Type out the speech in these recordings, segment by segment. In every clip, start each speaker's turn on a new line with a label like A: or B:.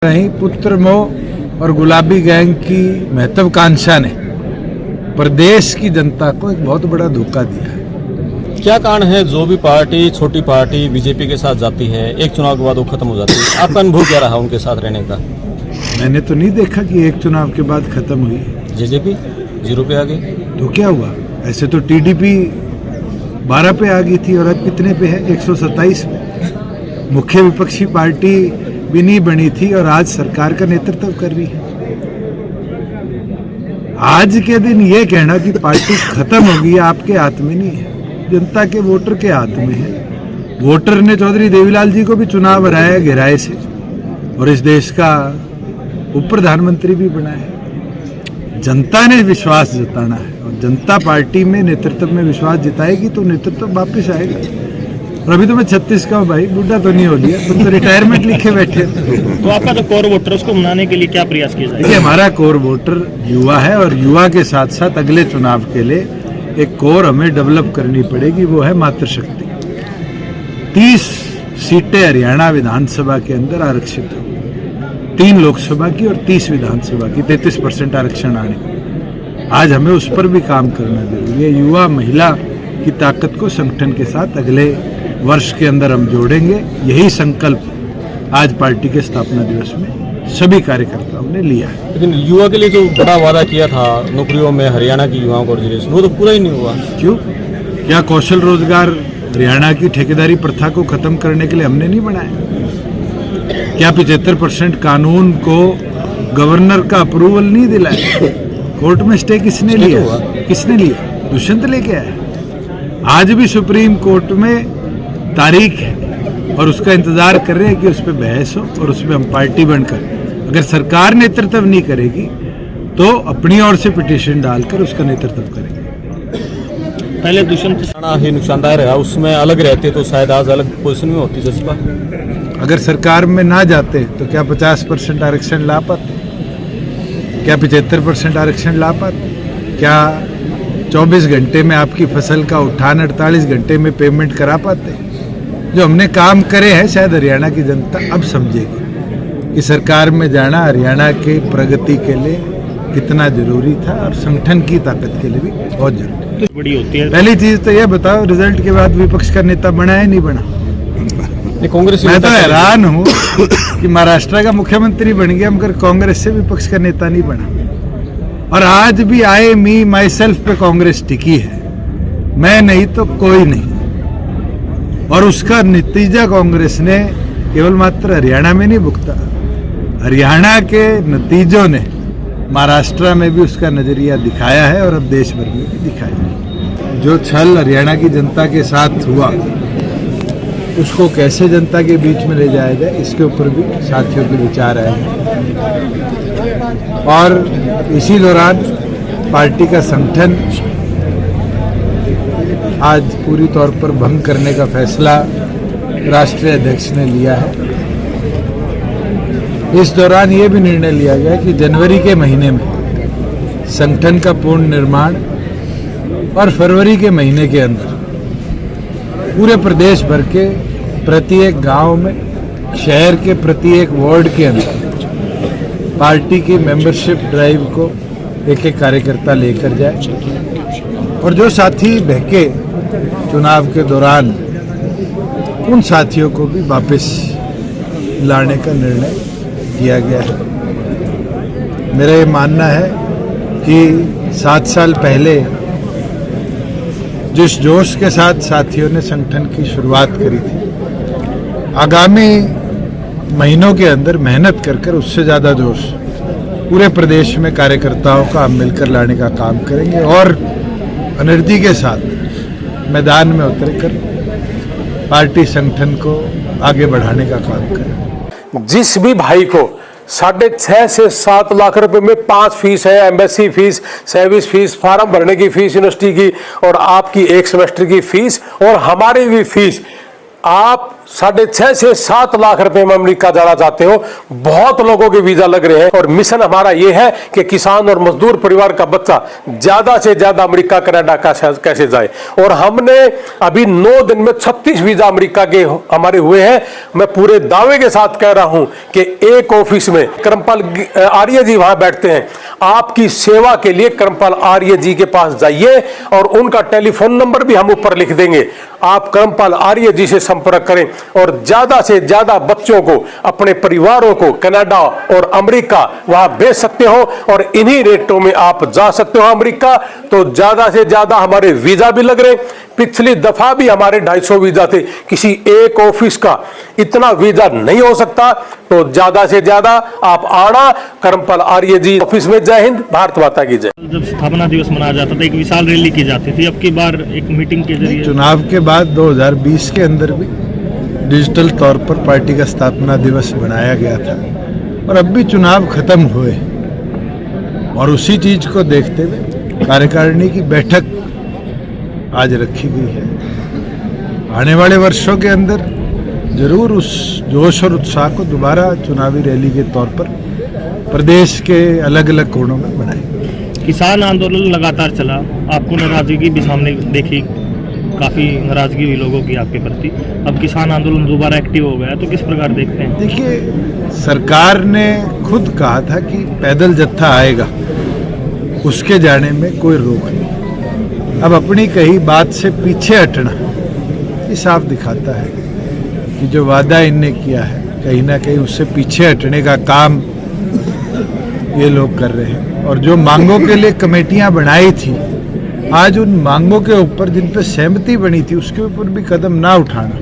A: नहीं, पुत्र मोह और गुलाबी गैंग की महत्वाकांक्षा ने प्रदेश की जनता को एक बहुत बड़ा धोखा दिया है।
B: क्या कारण है जो भी पार्टी छोटी पार्टी बीजेपी के साथ जाती है एक चुनाव के बाद वो खत्म हो जाती है? आपका अनुभव क्या रहा उनके साथ रहने का?
A: मैंने तो नहीं देखा कि एक चुनाव के बाद खत्म हुई।
B: जेजेपी 0 पे आ गई
A: तो क्या हुआ? ऐसे तो टीडीपी 12 पे आ गई थी और अब कितने पे है? 127 पे। मुख्य विपक्षी पार्टी भी नहीं बनी थी और आज सरकार का नेतृत्व कर रही है। आज के दिन ये कहना कि पार्टी खत्म होगी आपके हाथ में नहीं है, जनता के वोटर के हाथ में है। वोटर ने चौधरी देवीलाल जी को भी चुनाव हराया गहराई से और इस देश का उप प्रधानमंत्री भी बनाया। जनता ने विश्वास जताना है और जनता पार्टी में नेतृत्व में विश्वास जताएगी तो नेतृत्व वापस आएगा। और अभी तो मैं 36 का हूँ भाई, बुढ़ा तो नहीं हो लिया, तुम तो रिटायरमेंट लिखे बैठे।
C: तो आपका जो कोर वोटर उसको मनाने के लिए क्या प्रयास किया जाए?
A: देखिए, हमारा कोर वोटर युवा है और युवा के साथ साथ अगले चुनाव के लिए एक कोर हमें डेवलप करनी पड़ेगी, वो है मातृशक्ति। 30 सीटें हरियाणा विधानसभा के अंदर आरक्षित है, 3 लोकसभा की और 30 विधानसभा की, 33% आरक्षण आने। आज हमें उस पर भी काम करना जरूरी है। युवा महिला की ताकत को संगठन के साथ अगले वर्ष के अंदर हम जोड़ेंगे। यही संकल्प आज पार्टी के स्थापना दिवस में सभी कार्यकर्ताओं ने लिया है।
B: लेकिन युवा के लिए जो बड़ा वादा किया था नौकरियों में हरियाणा की युवाओं को रिजर्वेशन, वो तो पूरा ही नहीं हुआ।
A: क्यों? क्या कौशल रोजगार हरियाणा की ठेकेदारी प्रथा को खत्म करने के लिए हमने नहीं बनाया? क्या 75% कानून को गवर्नर का अप्रूवल नहीं दिलाया? कोर्ट में स्टे किसने लिया? किसने लिया? दुष्यंत लेके आया। आज भी सुप्रीम कोर्ट में तारीख है और उसका इंतजार कर रहे हैं कि उस पर बहस हो और उसमें हम पार्टी बनकर, अगर सरकार नेतृत्व नहीं करेगी तो अपनी ओर से पिटीशन डालकर उसका नेतृत्व करेंगे।
C: पहले दुष्यंत
B: ही नुकसानदायक रहा, उसमें अलग रहते तो शायद आज अलग पोजीशन में होती जज्बा।
A: अगर सरकार में ना जाते तो क्या 50% आरक्षण ला पाते? क्या 75% आरक्षण ला पाते? क्या 24 घंटे में आपकी फसल का उठान 48 घंटे में पेमेंट करा पाते? जो हमने काम करे हैं शायद हरियाणा की जनता अब समझेगी कि सरकार में जाना हरियाणा के प्रगति के लिए कितना जरूरी था और संगठन की ताकत के लिए भी बहुत जरूरी
C: बड़ी होती है।
A: पहली चीज तो यह बताओ, रिजल्ट के बाद विपक्ष का नेता बना है नहीं बना?
B: कांग्रेस
A: मैं तो हैरान हूँ कि महाराष्ट्र का मुख्यमंत्री बन गया मगर कांग्रेस से विपक्ष का नेता नहीं बना। और आज भी आई मी माई सेल्फ पे कांग्रेस टिकी है, मैं नहीं तो कोई नहीं। और उसका नतीजा कांग्रेस ने केवल मात्र हरियाणा में नहीं भुगता, हरियाणा के नतीजों ने महाराष्ट्र में भी उसका नजरिया दिखाया है और अब देश भर में भी दिखाया। जो छल हरियाणा की जनता के साथ हुआ उसको कैसे जनता के बीच में ले जाया जाए, इसके ऊपर भी साथियों के विचार आए हैं। और इसी दौरान पार्टी का संगठन आज पूरी तौर पर भंग करने का फैसला राष्ट्रीय अध्यक्ष ने लिया है। इस दौरान ये भी निर्णय लिया गया कि जनवरी के महीने में संगठन का पूर्ण निर्माण और फरवरी के महीने के अंदर पूरे प्रदेश भर के प्रत्येक गांव में, शहर के प्रत्येक वार्ड के अंदर पार्टी की मेंबरशिप ड्राइव को एक कार्यकर्ता लेकर जाए और जो साथी बहके चुनाव के दौरान, उन साथियों को भी वापस लाने का निर्णय किया गया है। मेरा ये मानना है कि 7 साल पहले जिस जोश के साथ साथियों ने संगठन की शुरुआत करी थी, आगामी महीनों के अंदर मेहनत कर उससे ज़्यादा जोश पूरे प्रदेश में कार्यकर्ताओं का हम मिलकर लाने का काम करेंगे और एनर्जी के साथ मैदान में उतरकर पार्टी संगठन को आगे बढ़ाने का काम करें।
D: जिस भी भाई को 6.5 से 7 लाख रुपए में 5 फीस है, embassy fees, service fees, form भरने की फीस यूनिवर्सिटी की और आपकी 1 सेमेस्टर की फीस और हमारी भी फीस, आप 6.5 से 7 लाख रुपए में अमेरिका जाना चाहते हो, बहुत लोगों के वीजा लग रहे हैं। और मिशन हमारा यह है कि किसान और मजदूर परिवार का बच्चा ज्यादा से ज्यादा अमेरिका कनाडा कैसे जाए। और हमने अभी 9 दिन में 36 वीजा अमेरिका के हमारे हुए हैं। मैं पूरे दावे के साथ कह रहा हूं कि एक ऑफिस में करमपाल आर्य जी वहां बैठते हैं। आपकी सेवा के लिए करमपाल आर्य जी के पास जाइए और उनका टेलीफोन नंबर भी हम ऊपर लिख देंगे। आप करमपाल आर्य जी से संपर्क करें और ज्यादा से ज्यादा बच्चों को, अपने परिवारों को कनाडा और अमेरिका वहां भेज सकते हो। और इन्हीं रेटों में आप जा सकते हो अमेरिका। तो ज्यादा से ज्यादा हमारे वीजा भी लग रहे। पिछली दफा भी हमारे 250 वीजा थे। किसी एक ऑफिस का इतना वीजा नहीं हो सकता। तो ज्यादा से ज्यादा आप आना करमपाल आर्य जी ऑफिस में। जय हिंद, भारत माता की जय।
C: जब स्थापना दिवस मनाया जाता था एक विशाल रैली की जाती थी, अब की बार एक मीटिंग के जरिए
A: चुनाव के बाद 2020 के अंदर भी डिजिटल तौर पर पार्टी का स्थापना दिवस बनाया गया था और अब भी चुनाव खत्म हुए और उसी चीज को देखते हुए कार्यकारिणी की बैठक आज रखी गई है। आने वाले वर्षों के अंदर जरूर उस जोश और उत्साह को दोबारा चुनावी रैली के तौर पर प्रदेश के अलग अलग कोणों में बनाएंगे।
C: किसान आंदोलन लगातार चला, आपको नाराजगी भी सामने देखी, काफी नाराजगी हुई लोगों की आपके प्रति। अब किसान आंदोलन दोबारा एक्टिव हो गया, तो किस प्रकार देखते हैं?
A: देखिए, सरकार ने खुद कहा था कि पैदल जत्था आएगा, उसके जाने में कोई रोक नहीं। अब अपनी कही बात से पीछे हटना ये साफ दिखाता है कि जो वादा इनने किया है कहीं ना कहीं उससे पीछे हटने का काम ये लोग कर रहे हैं। और जो मांगों के लिए कमेटियां बनाई थी, आज उन मांगों के ऊपर जिन पे सहमति बनी थी उसके ऊपर भी कदम ना उठाना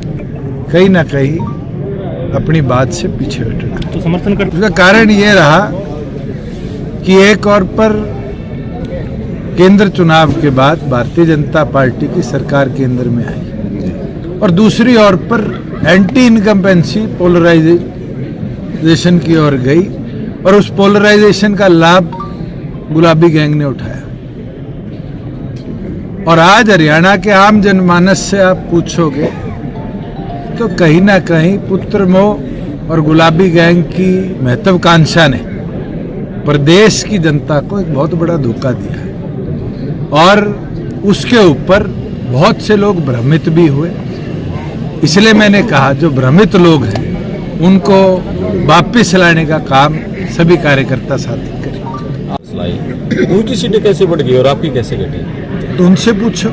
A: कहीं ना कहीं अपनी बात से पीछे हटना।
C: तो समर्थन करते
A: उसका कारण ये रहा कि एक और पर केंद्र चुनाव के बाद भारतीय जनता पार्टी की सरकार केंद्र में आई और दूसरी ओर पर एंटी इनकम्पेंसी पोलराइजेशन की ओर गई और उस पोलराइजेशन का लाभ गुलाबी गैंग ने उठाया। और आज हरियाणा के आम जनमानस से आप पूछोगे तो कहीं ना कहीं पुत्र मोह और गुलाबी गैंग की महत्वाकांक्षा ने प्रदेश की जनता को एक बहुत बड़ा धोखा दिया है और उसके ऊपर बहुत से लोग भ्रमित भी हुए। इसलिए मैंने कहा जो भ्रमित लोग हैं उनको वापस लाने का काम सभी कार्यकर्ता साथी करें।
B: उनकी सीटें कैसे बढ़ गई और आपकी कैसे घटी?
A: तो उनसे पूछो।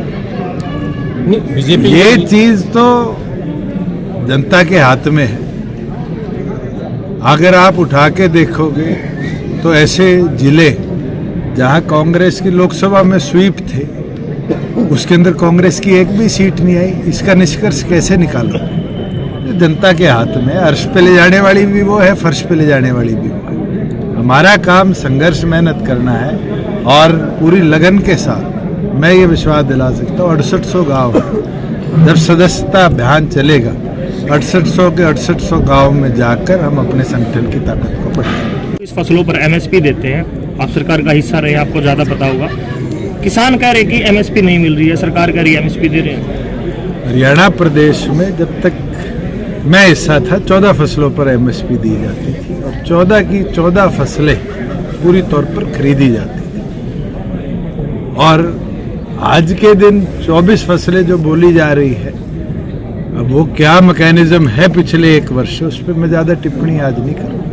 B: बीजेपी
A: ये चीज तो जनता के हाथ में है। अगर आप उठा के देखोगे तो ऐसे जिले जहां कांग्रेस की लोकसभा में स्वीप थे उसके अंदर कांग्रेस की एक भी सीट नहीं आई। इसका निष्कर्ष कैसे निकालो? जनता के हाथ में। अर्श पे ले जाने वाली भी वो है, फर्श पे ले जाने वाली भी वो है। हमारा काम संघर्ष मेहनत करना है और पूरी लगन के साथ मैं ये विश्वास दिला सकता हूँ 6800 गाँव जब सदस्यता अभियान चलेगा 6800 के 6800 गाँव में जाकर हम अपने संगठन की ताकत को बढ़ाएंगे।
C: इस फसलों पर एमएसपी देते हैं, आप सरकार का हिस्सा रहे, आपको ज्यादा पता होगा। किसान कह रहे कि एमएसपी नहीं मिल रही है, सरकार कह रही है एमएसपी दे रहे हैं।
A: हरियाणा प्रदेश में जब तक मैं हिस्सा था 14 फसलों पर एमएसपी दी जाती थी और 14 की 14 फसलें पूरी तौर पर खरीदी जाती थी। और आज के दिन 24 फसलें जो बोली जा रही है, अब वो क्या मैकेनिज्म है पिछले एक वर्ष, उस पर मैं ज्यादा टिप्पणी आज नहीं करूँ।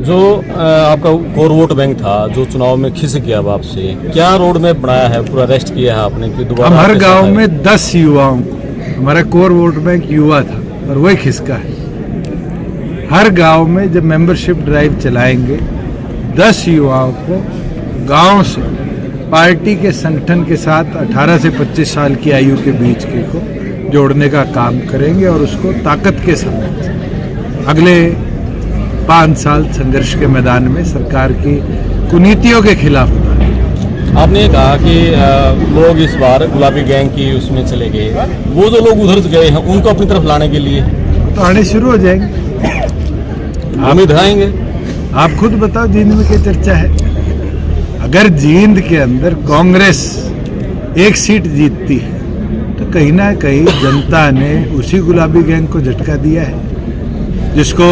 B: जो आपका कोर वोट बैंक था जो चुनाव में खिस गया अब आपसे, क्या रोड मैप बनाया है, पूरा रेस्ट किया है आपने कि दोबारा?
A: हम हर गांव में 10 युवाओं को, हमारा कोर वोट बैंक युवा था और वही खिसका है। हर गांव में जब मेंबरशिप ड्राइव चलाएंगे 10 युवाओं को गांव से पार्टी के संगठन के साथ 18 से 25 साल की आयु के बीच के को जोड़ने का काम करेंगे और उसको ताकत के साथ अगले 5 साल संघर्ष के मैदान में सरकार की कुनीतियों के खिलाफ उतारेंगे।
B: आपने कहा कि लोग इस बार गुलाबी गैंग की उसमें चले गए, वो जो लोग उधर गए हैं उनको अपनी तरफ लाने के लिए
A: तो आने शुरू हो जाएंगे।
B: हम इधर आएंगे।
A: आप खुद बताओ जींद में क्या चर्चा है? अगर जींद के अंदर कांग्रेस एक सीट जीतती है तो कहीं ना कहीं जनता ने उसी गुलाबी गैंग को झटका दिया है जिसको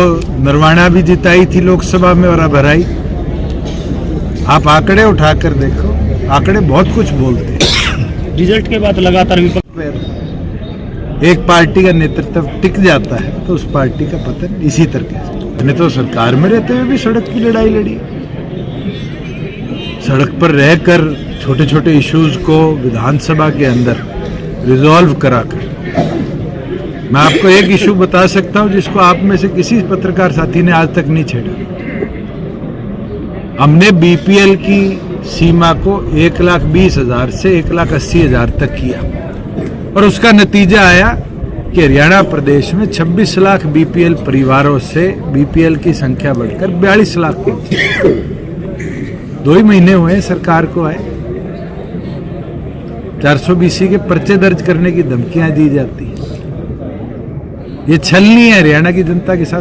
A: नरवाना भी जिताई थी लोकसभा में और अब हराई। आप आंकड़े उठाकर देखो, आंकड़े बहुत कुछ बोलते हैं।
C: रिजल्ट के बाद लगातार विपक्ष
A: एक पार्टी का नेतृत्व टिक जाता है तो उस पार्टी का पतन इसी तरीके से। मैंने तो सरकार में रहते हुए भी सड़क की लड़ाई लड़ी, सड़क पर रहकर छोटे छोटे इश्यूज को विधानसभा के अंदर रिजॉल्व कराकर। मैं आपको एक इशू बता सकता हूं जिसको आप में से किसी पत्रकार साथी ने आज तक नहीं छेड़ा। हमने बीपीएल की सीमा को 1,20,000 से 1,80,000 तक किया और उसका नतीजा आया कि हरियाणा प्रदेश में 26 लाख बीपीएल परिवारों से बीपीएल की संख्या बढ़कर 42 लाख पहुंची। 2 ही महीने हुए सरकार को आए। 420 के पर्चे दर्ज करने की धमकियां दी जाती। ये छलनी है हरियाणा की जनता के साथ।